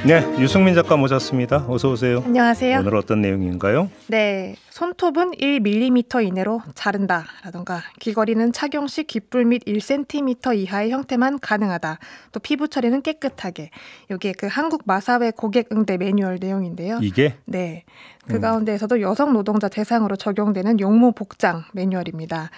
네, 유승민 작가 모셨습니다. 어서 오세요. 안녕하세요. 오늘 어떤 내용인가요? 네, 손톱은 1mm 이내로 자른다라던가 귀걸이는 착용 시 귓불 및 1cm 이하의 형태만 가능하다. 또 피부 처리는 깨끗하게. 이게 그 한국 마사회 고객 응대 매뉴얼 내용인데요. 이게? 네. 그 가운데에서도 여성 노동자 대상으로 적용되는 용모 복장 매뉴얼입니다.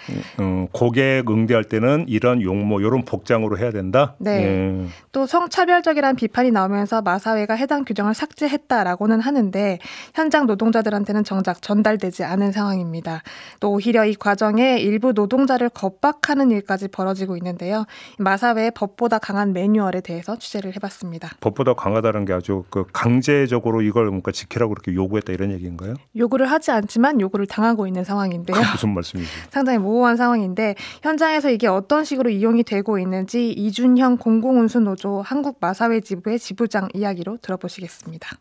고객 응대할 때는 이런 용모, 이런 복장으로 해야 된다? 네. 또 성차별적이라는 비판이 나오면서 마사회가 해당 규정을 삭제했다라고는 하는데 현장 노동자들한테는 정작 전달되지 않은 상황입니다. 또 오히려 이 과정에 일부 노동자를 겁박하는 일까지 벌어지고 있는데요. 마사회의 법보다 강한 매뉴얼에 대해서 취재를 해봤습니다. 법보다 강하다는 게 아주 강제적으로 이걸 뭔가 지키라고 그렇게 요구했다 이런 얘기인가요? 요구를 하지 않지만 요구를 당하고 있는 상황인데요. 무슨 말씀이세요? 상당히 모호한 상황인데 현장에서 이게 어떤 식으로 이용이 되고 있는지 이준형 공공운수노조 한국마사회 지부의 지부장 이야기로 들어보시겠습니다.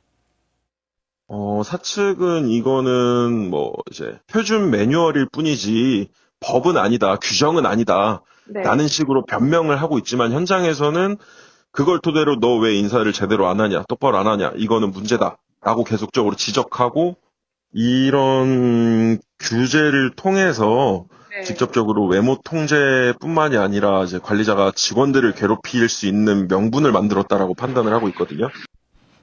사측은 이거는 이제 표준 매뉴얼일 뿐이지 법은 아니다, 규정은 아니다 라는 식으로 변명을 하고 있지만 현장에서는 그걸 토대로 너 왜 인사를 제대로 안 하냐, 똑바로 안 하냐, 이거는 문제다 라고 계속적으로 지적하고 이런 규제를 통해서 직접적으로 외모 통제뿐만이 아니라 이제 관리자가 직원들을 괴롭힐 수 있는 명분을 만들었다라고 판단을 하고 있거든요.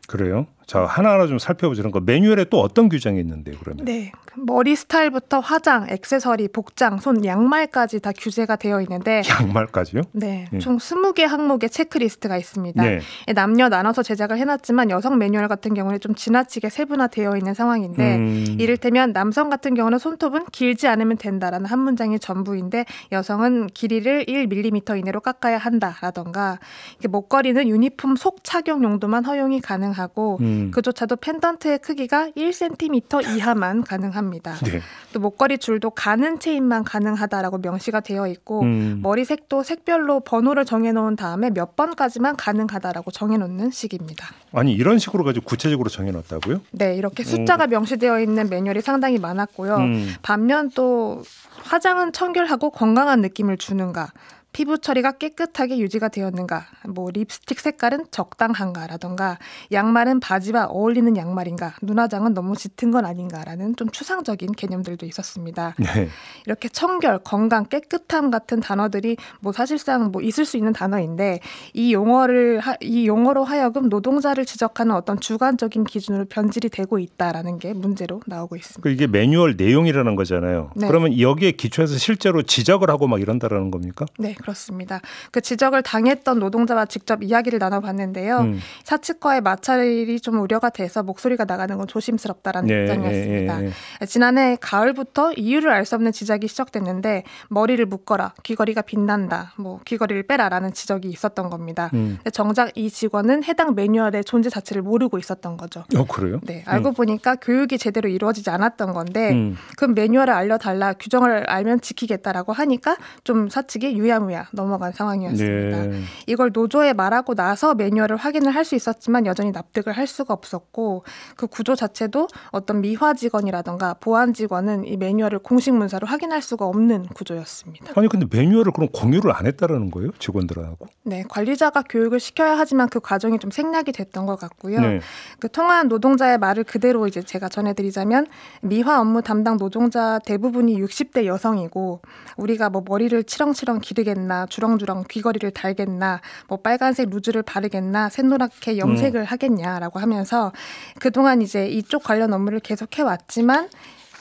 그래요? 자, 하나하나 좀 살펴보자는 거. 매뉴얼에 또 어떤 규정이 있는데요, 그러면? 네. 머리 스타일부터 화장, 액세서리, 복장, 손, 양말까지 다 규제가 되어 있는데 양말까지요? 네. 총 20개 항목의 체크리스트가 있습니다. 네. 남녀 나눠서 제작을 해놨지만 여성 매뉴얼 같은 경우는 좀 지나치게 세분화되어 있는 상황인데 이를테면 남성 같은 경우는 손톱은 길지 않으면 된다라는 한 문장이 전부인데 여성은 길이를 1mm 이내로 깎아야 한다라던가 목걸이는 유니폼 속 착용 용도만 허용이 가능하고 그조차도 펜던트의 크기가 1cm 이하만 가능합니다. 네. 또 목걸이 줄도 가는 체인만 가능하다라고 명시가 되어 있고 머리색도 색별로 번호를 정해놓은 다음에 몇 번까지만 가능하다라고 정해놓는 식입니다. 아니 이런 식으로 가지고 구체적으로 정해놨다고요? 네, 이렇게 숫자가 명시되어 있는 매뉴얼이 상당히 많았고요. 반면 또 화장은 청결하고 건강한 느낌을 주는가, 피부 처리가 깨끗하게 유지가 되었는가, 립스틱 색깔은 적당한가라던가 양말은 바지와 어울리는 양말인가, 눈화장은 너무 짙은 건 아닌가라는 좀 추상적인 개념들도 있었습니다. 네. 이렇게 청결, 건강, 깨끗함 같은 단어들이 사실상 있을 수 있는 단어인데 이 용어로 하여금 노동자를 지적하는 어떤 주관적인 기준으로 변질이 되고 있다라는 게 문제로 나오고 있습니다. 이게 매뉴얼 내용이라는 거잖아요. 네. 그러면 여기에 기초해서 실제로 지적을 하고 막 이런다라는 겁니까? 네. 그렇습니다. 그 지적을 당했던 노동자와 직접 이야기를 나눠봤는데요. 사측과의 마찰이 좀 우려가 돼서 목소리가 나가는 건 조심스럽다라는 입장이었습니다. 지난해 가을부터 이유를 알 수 없는 지적이 시작됐는데 머리를 묶어라, 귀걸이가 빛난다, 귀걸이를 빼라라는 지적이 있었던 겁니다. 정작 이 직원은 해당 매뉴얼의 존재 자체를 모르고 있었던 거죠. 그래요? 네, 알고 보니까 교육이 제대로 이루어지지 않았던 건데 그 매뉴얼을 알려달라, 규정을 알면 지키겠다라고 하니까 좀 사측이 유야무야 넘어간 상황이었습니다. 네. 이걸 노조에 말하고 나서 매뉴얼을 확인을 할 수 있었지만 여전히 납득을 할 수가 없었고 그 구조 자체도 어떤 미화 직원이라던가 보안 직원은 이 매뉴얼을 공식 문서로 확인할 수가 없는 구조였습니다. 아니 근데 매뉴얼을 그럼 공유를 안 했다라는 거예요? 직원들하고? 네, 관리자가 교육을 시켜야 하지만 그 과정이 좀 생략이 됐던 것 같고요. 네. 그 통화한 노동자의 말을 그대로 이제 제가 전해드리자면 미화 업무 담당 노동자 대부분이 60대 여성이고 우리가 머리를 치렁치렁 기르겠나, 주렁주렁 귀걸이를 달겠나, 빨간색 루즈를 바르겠나, 샛노랗게 염색을 하겠냐라고 하면서 그동안 이제 이쪽 관련 업무를 계속 해왔지만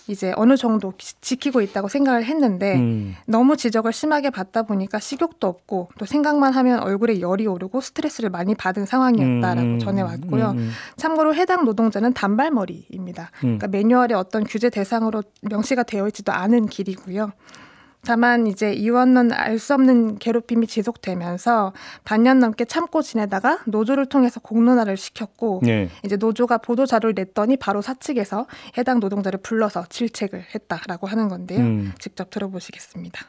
이제 어느 정도 지키고 있다고 생각을 했는데 너무 지적을 심하게 받다 보니까 식욕도 없고 또 생각만 하면 얼굴에 열이 오르고 스트레스를 많이 받은 상황이었다라고 전해왔고요. 참고로 해당 노동자는 단발머리입니다. 그러니까 매뉴얼에 어떤 규제 대상으로 명시가 되어 있지도 않은 길이고요. 다만 이제 이원은 알 수 없는 괴롭힘이 지속되면서 반년 넘게 참고 지내다가 노조를 통해서 공론화를 시켰고 이제 노조가 보도 자료를 냈더니 바로 사측에서 해당 노동자를 불러서 질책을 했다라고 하는 건데요. 직접 들어보시겠습니다.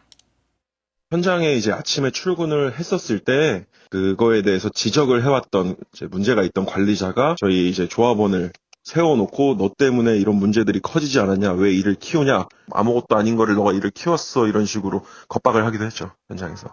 현장에 이제 아침에 출근을 했었을 때 그거에 대해서 지적을 해왔던 이제 문제가 있던 관리자가 저희 이제 조합원을 세워놓고 너 때문에 이런 문제들이 커지지 않았냐, 왜 일을 키우냐, 아무것도 아닌 거를 너가 일을 키웠어, 이런 식으로 겁박을 하기도 했죠, 현장에서.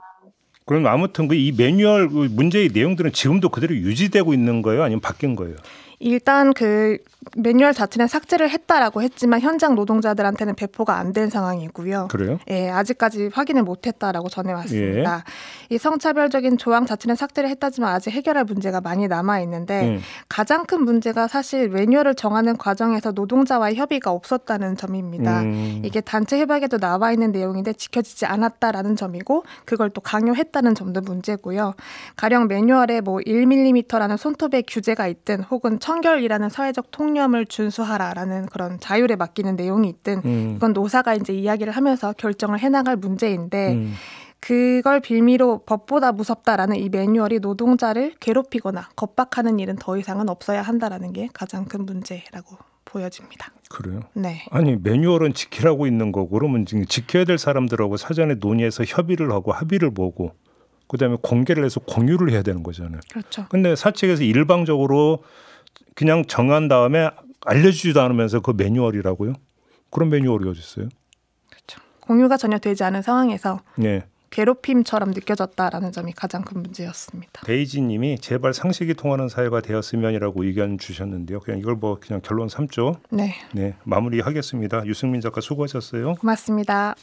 그럼 아무튼 이 매뉴얼 문제의 내용들은 지금도 그대로 유지되고 있는 거예요? 아니면 바뀐 거예요? 일단 그 매뉴얼 자체는 삭제를 했다라고 했지만 현장 노동자들한테는 배포가 안 된 상황이고요. 그래요? 예, 아직까지 확인을 못했다라고 전해왔습니다. 이 성차별적인 조항 자체는 삭제를 했다지만 아직 해결할 문제가 많이 남아 있는데 가장 큰 문제가 사실 매뉴얼을 정하는 과정에서 노동자와의 협의가 없었다는 점입니다. 이게 단체 협약에도 나와 있는 내용인데 지켜지지 않았다라는 점이고 그걸 또 강요했다는 점도 문제고요. 가령 매뉴얼에 뭐 1mm라는 손톱의 규제가 있든 혹은 청결이라는 사회적 통념을 준수하라라는 그런 자율에 맡기는 내용이 있든 이건 노사가 이제 이야기를 하면서 결정을 해나갈 문제인데 그걸 빌미로 법보다 무섭다라는 이 매뉴얼이 노동자를 괴롭히거나 겁박하는 일은 더 이상은 없어야 한다라는 게 가장 큰 문제라고 보여집니다. 그래요? 네. 아니 매뉴얼은 지키라고 있는 거고 그러면 지켜야 될 사람들하고 사전에 논의해서 협의를 하고 합의를 보고 그다음에 공개를 해서 공유를 해야 되는 거잖아요. 그렇죠. 근데 사측에서 일방적으로 그냥 정한 다음에 알려주지도 않으면서 그 매뉴얼이라고요? 그런 매뉴얼이 어디 있어요? 그렇죠. 공유가 전혀 되지 않은 상황에서 네. 괴롭힘처럼 느껴졌다라는 점이 가장 큰 문제였습니다. 데이지님이 제발 상식이 통하는 사회가 되었으면이라고 의견 주셨는데요. 그냥 이걸 뭐 그냥 결론 삼죠. 네. 네, 마무리하겠습니다. 유승민 작가 수고하셨어요. 고맙습니다.